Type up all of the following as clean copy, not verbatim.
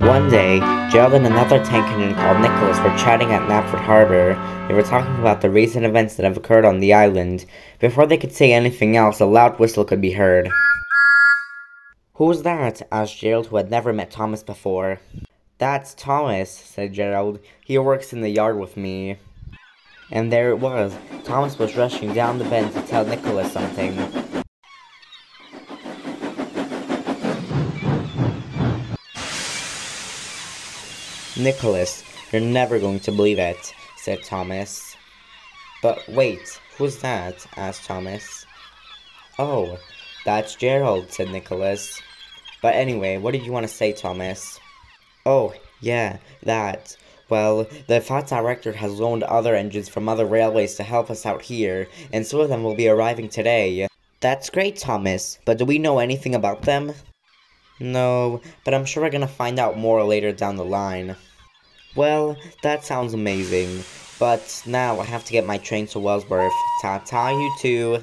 One day, Gerald and another tank engine called Nicholas were chatting at Knapford Harbor. They were talking about the recent events that have occurred on the island. Before they could say anything else, a loud whistle could be heard. "Who's that?" asked Gerald, who had never met Thomas before. "That's Thomas," said Gerald. "He works in the yard with me." And there it was. Thomas was rushing down the bend to tell Nicholas something. "Nicholas, you're never going to believe it," said Thomas. "But wait, who's that?" asked Thomas. "Oh, that's Gerald," said Nicholas. "But anyway, what did you want to say, Thomas?" "Oh, yeah, that. Well, the fat director has loaned other engines from other railways to help us out here, and some of them will be arriving today." "That's great, Thomas, but do we know anything about them?" "No, but I'm sure we're gonna find out more later down the line." "Well, that sounds amazing, but now I have to get my train to Wellsworth. Ta-ta, you two."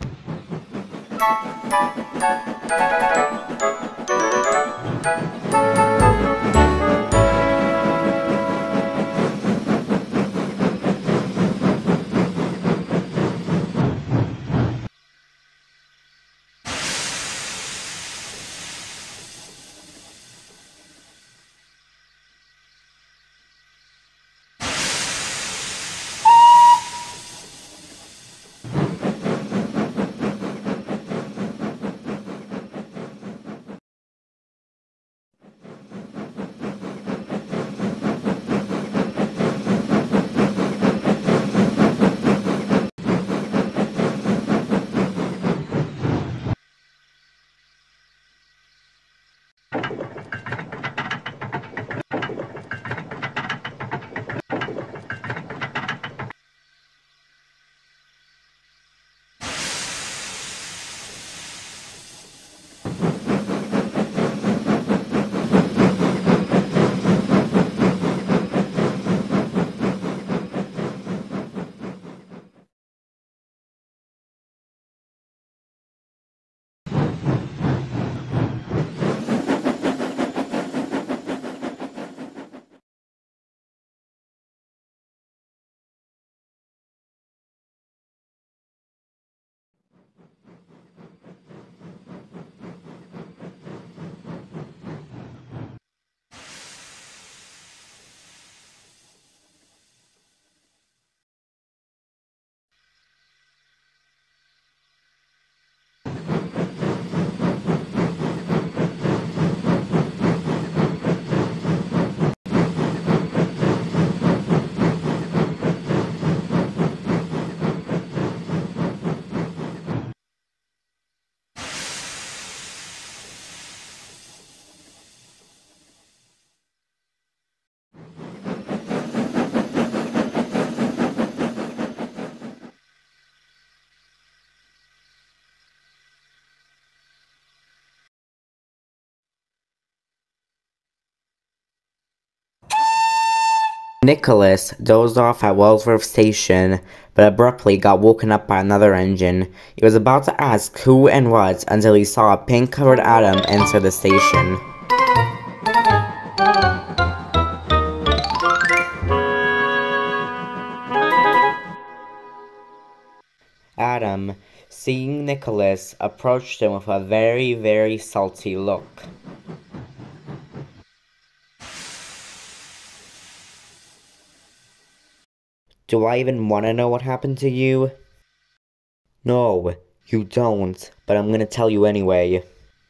Nicholas dozed off at Wellsworth Station, but abruptly got woken up by another engine. He was about to ask who and what until he saw a pink-covered Adam enter the station. Adam, seeing Nicholas, approached him with a very, very salty look. "Do I even want to know what happened to you?" "No, you don't, but I'm gonna tell you anyway.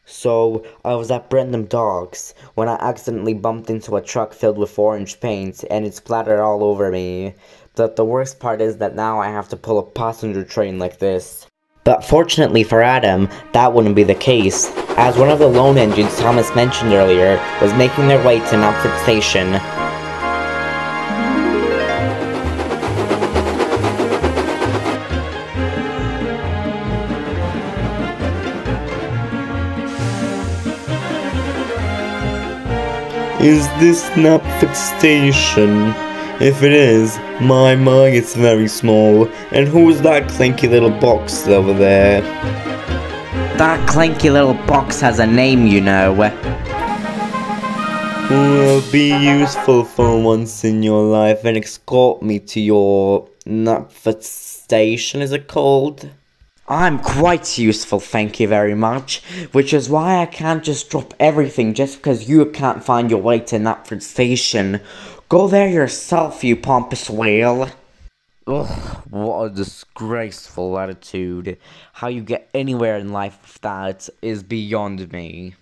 So, I was at Brendam Docks when I accidentally bumped into a truck filled with orange paint, and it splattered all over me. But the worst part is that now I have to pull a passenger train like this." But fortunately for Adam, that wouldn't be the case, as one of the loan engines Thomas mentioned earlier was making their way to Knapford Station. "Is this Knapford Station? If it is, my, it's very small. And who's that clanky little box over there?" "That clanky little box has a name, you know." Well, be useful for once in your life and escort me to your Nutford station, is it called? I'm quite useful, thank you very much, which is why I can't just drop everything just because you can't find your way to Nutford Station. Go there yourself, you pompous whale. Ugh, what a disgraceful attitude. How you get anywhere in life with that is beyond me.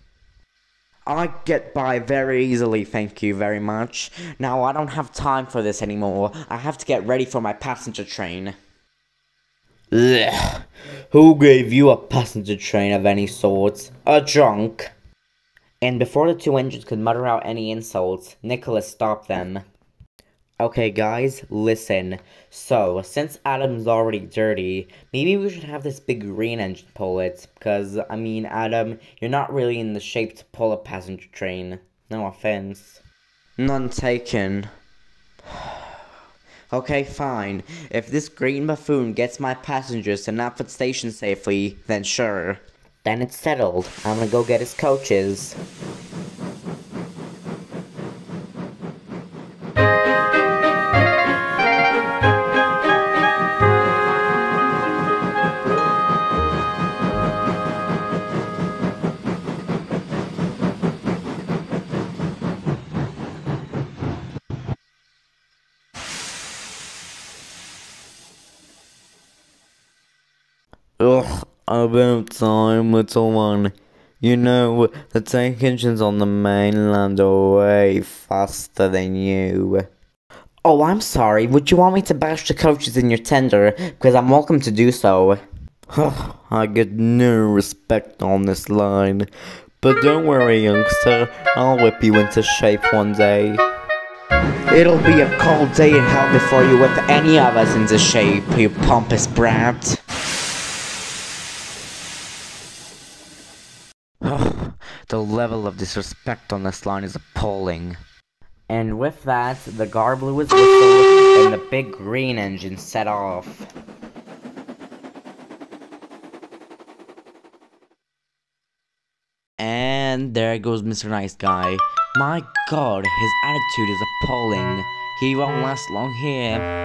I get by very easily, thank you very much. Now, I don't have time for this anymore. I have to get ready for my passenger train. Ugh. Who gave you a passenger train of any sort? A drunk? And before the two engines could mutter out any insults, Nicholas stopped them. Okay guys, listen. So, since Adam's already dirty, maybe we should have this big green engine pull it. Because, I mean, Adam, you're not really in the shape to pull a passenger train. No offense. None taken. Okay, fine. If this green buffoon gets my passengers to Knapford Station safely, then sure. Then it's settled. I'm gonna go get his coaches. Ugh, about time, little one. You know, the tank engines on the mainland are way faster than you. Oh, I'm sorry. Would you want me to bash the coaches in your tender? Because I'm welcome to do so. I get no respect on this line. But don't worry, youngster, I'll whip you into shape one day. It'll be a cold day in hell before you whip any of us into shape, you pompous brat. The level of disrespect on this line is appalling. And with that, the guard blew his whistle, and the big green engine set off. And there goes Mr. Nice Guy. My god, his attitude is appalling. He won't last long here.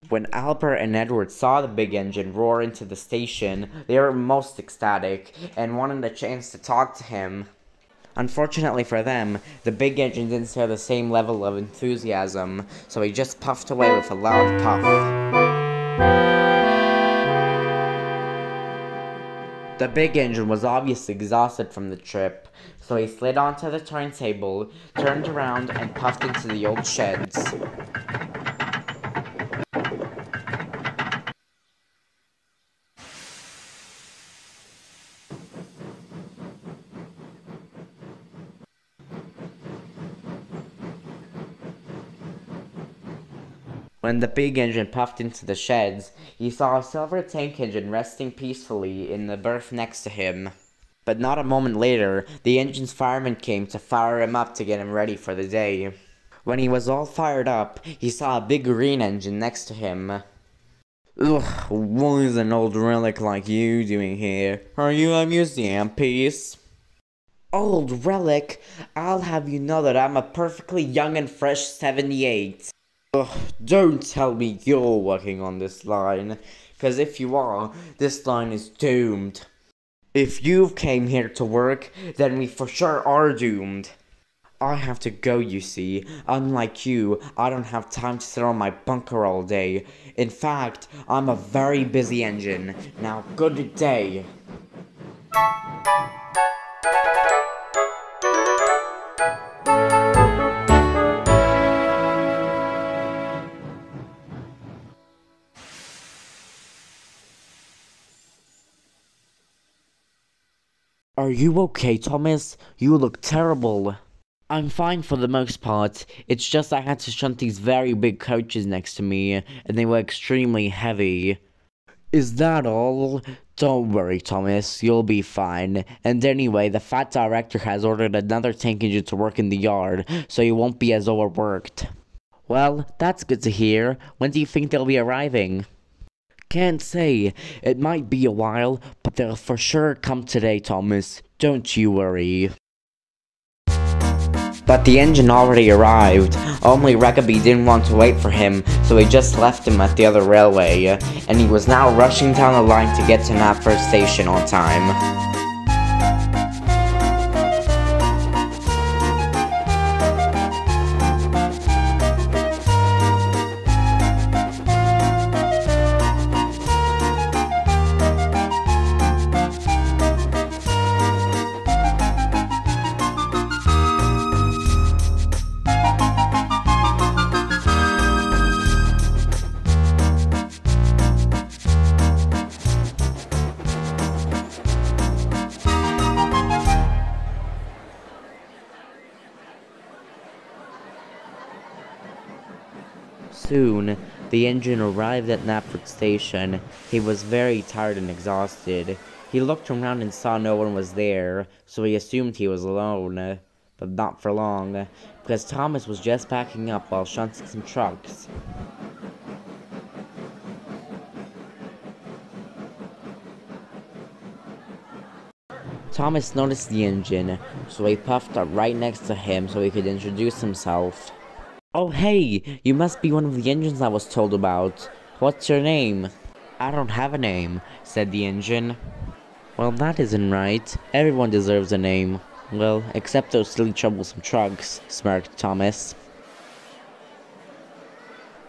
When Albert and Edward saw the big engine roar into the station, they were most ecstatic and wanted a chance to talk to him. Unfortunately for them, the big engine didn't share the same level of enthusiasm, so he just puffed away with a loud puff. The big engine was obviously exhausted from the trip, so he slid onto the turntable, turned around, and puffed into the old sheds. When the big engine puffed into the sheds, he saw a silver tank engine resting peacefully in the berth next to him. But not a moment later, the engine's fireman came to fire him up to get him ready for the day. When he was all fired up, he saw a big green engine next to him. Ugh, what is an old relic like you doing here? Are you a museum piece? Old relic? I'll have you know that I'm a perfectly young and fresh 78. Ugh, don't tell me you're working on this line, 'cause if you are, this line is doomed. If you came here to work, then we for sure are doomed. I have to go, you see. Unlike you, I don't have time to sit on my bunker all day. In fact, I'm a very busy engine. Now, good day. Are you okay, Thomas? You look terrible. I'm fine for the most part. It's just I had to shunt these very big coaches next to me, and they were extremely heavy. Is that all? Don't worry, Thomas. You'll be fine. And anyway, the fat director has ordered another tank engine to work in the yard, so you won't be as overworked. Well, that's good to hear. When do you think they'll be arriving? Can't say. It might be a while, but they'll for sure come today, Thomas. Don't you worry. But the engine already arrived. Only Rugby didn't want to wait for him, so he just left him at the other railway, and he was now rushing down the line to get to Knapford Station on time. Soon, the engine arrived at Knapford Station. He was very tired and exhausted. He looked around and saw no one was there, so he assumed he was alone. But not for long, because Thomas was just packing up while shunting some trucks. Thomas noticed the engine, so he puffed up right next to him so he could introduce himself. Oh hey, you must be one of the engines I was told about. What's your name? I don't have a name, said the engine. Well, that isn't right. Everyone deserves a name. Well, except those silly troublesome trucks, smirked Thomas.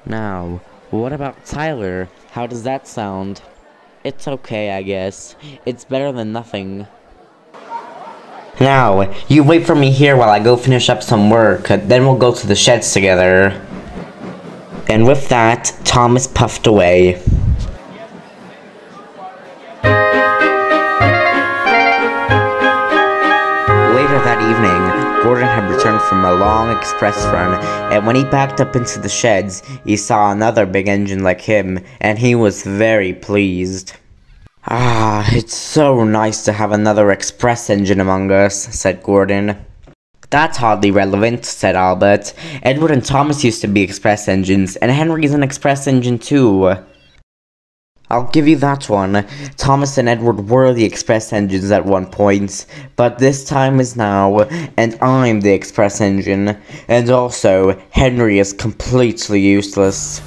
Now, what about Tyler? How does that sound? It's okay, I guess. It's better than nothing. Now, you wait for me here while I go finish up some work, then we'll go to the sheds together. And with that, Thomas puffed away. Later that evening, Gordon had returned from a long express run, and when he backed up into the sheds, he saw another big engine like him, and he was very pleased. Ah, it's so nice to have another express engine among us, said Gordon. That's hardly relevant, said Albert. Edward and Thomas used to be express engines, and Henry's an express engine too. I'll give you that one. Thomas and Edward were the express engines at one point, but this time is now, and I'm the express engine. And also, Henry is completely useless.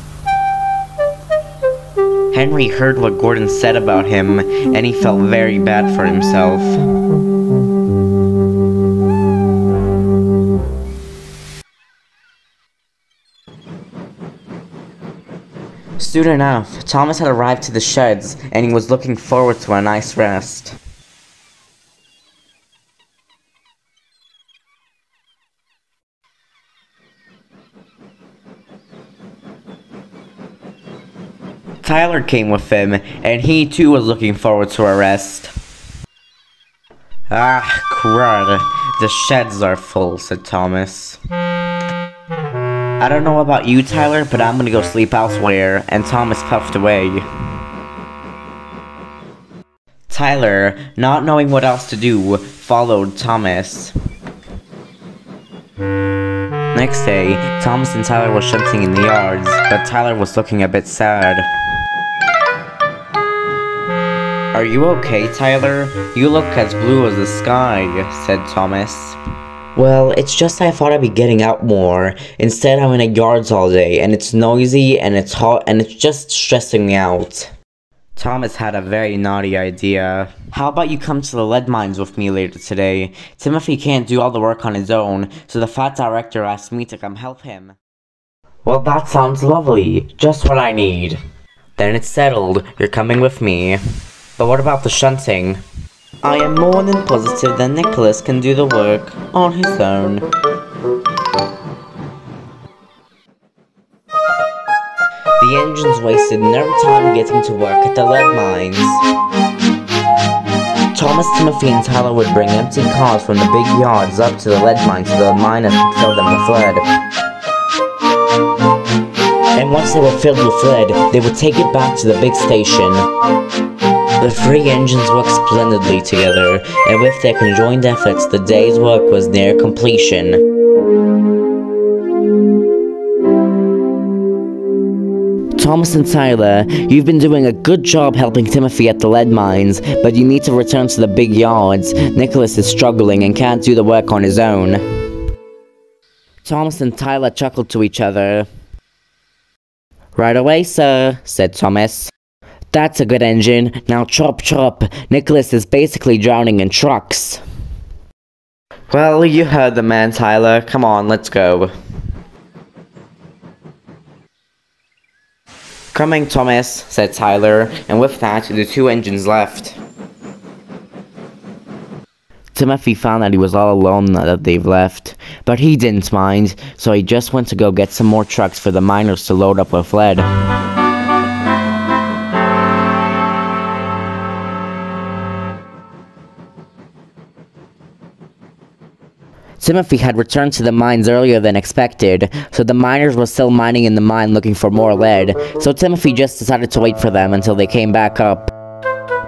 Henry heard what Gordon said about him, and he felt very bad for himself. Soon enough, Thomas had arrived to the sheds, and he was looking forward to a nice rest. Tyler came with him, and he too was looking forward to a rest. Ah, crud. The sheds are full, said Thomas. I don't know about you, Tyler, but I'm gonna go sleep elsewhere, and Thomas puffed away. Tyler, not knowing what else to do, followed Thomas. Next day, Thomas and Tyler were shunting in the yards, but Tyler was looking a bit sad. Are you okay, Tyler? You look as blue as the sky, said Thomas. Well, it's just I thought I'd be getting out more. Instead, I'm in the yards all day, and it's noisy, and it's hot, and it's just stressing me out. Thomas had a very naughty idea. How about you come to the lead mines with me later today? Timothy can't do all the work on his own, so the fat director asked me to come help him. Well, that sounds lovely. Just what I need. Then it's settled. You're coming with me. But what about the shunting? I am more than positive that Nicholas can do the work on his own. The engines wasted no time getting to work at the lead mines. Thomas, Timothy, and Tyler would bring empty cars from the big yards up to the lead mines so the miners could fill them with lead. And once they were filled with lead, they would take it back to the big station. The three engines worked splendidly together, and with their conjoined efforts, the day's work was near completion. Thomas and Tyler, you've been doing a good job helping Timothy at the lead mines, but you need to return to the big yards. Nicholas is struggling and can't do the work on his own. Thomas and Tyler chuckled to each other. Right away, sir, said Thomas. That's a good engine. Now chop chop. Nicholas is basically drowning in trucks. Well, you heard the man, Tyler. Come on, let's go. Coming, Thomas, said Tyler, and with that, the two engines left. Timothy found that he was all alone now that they've left, but he didn't mind, so he just went to go get some more trucks for the miners to load up with lead. Timothy had returned to the mines earlier than expected, so the miners were still mining in the mine looking for more lead, so Timothy just decided to wait for them until they came back up.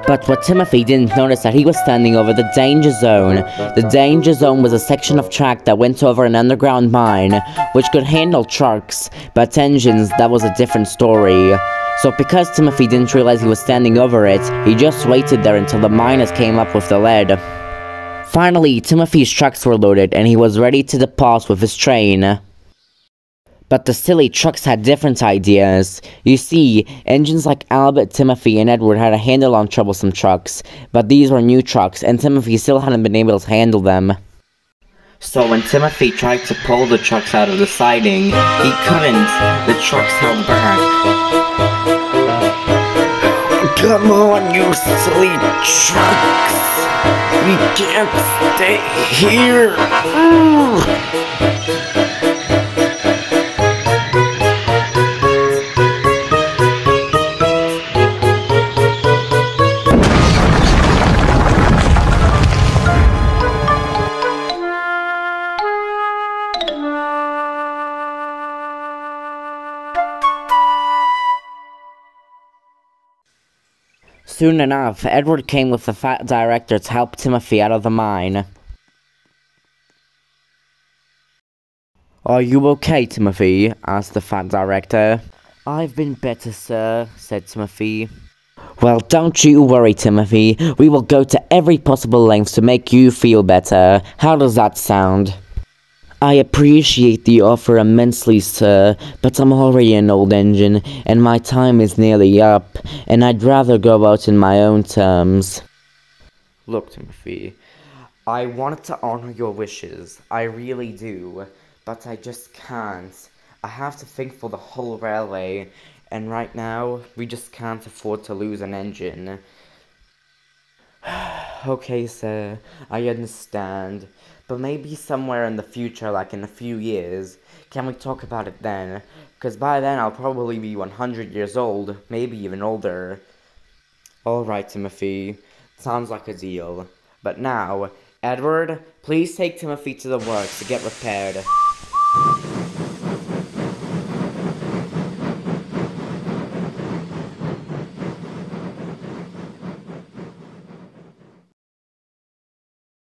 But what Timothy didn't notice that he was standing over the danger zone. The danger zone was a section of track that went over an underground mine, which could handle trucks, but engines, that was a different story. So because Timothy didn't realize he was standing over it, he just waited there until the miners came up with the lead. Finally, Timothy's trucks were loaded and he was ready to depart with his train. But the silly trucks had different ideas. You see, engines like Albert, Timothy, and Edward had a handle on troublesome trucks, but these were new trucks and Timothy still hadn't been able to handle them. So when Timothy tried to pull the trucks out of the siding, he couldn't. The trucks held back. Come on, you silly trucks! We can't stay here! Soon enough, Edward came with the fat director to help Timothy out of the mine. Are you okay, Timothy? Asked the fat director. I've been better, sir, said Timothy. Well, don't you worry, Timothy. We will go to every possible length to make you feel better. How does that sound? I appreciate the offer immensely, sir, but I'm already an old engine, and my time is nearly up, and I'd rather go out in my own terms. Look, Timothy, I wanted to honor your wishes, I really do, but I just can't. I have to think for the whole railway, and right now, we just can't afford to lose an engine. Okay, sir, I understand. But maybe somewhere in the future, like in a few years, can we talk about it then? Because by then I'll probably be 100 years old, maybe even older. Alright, Timothy, sounds like a deal. But now, Edward, please take Timothy to the works to get repaired.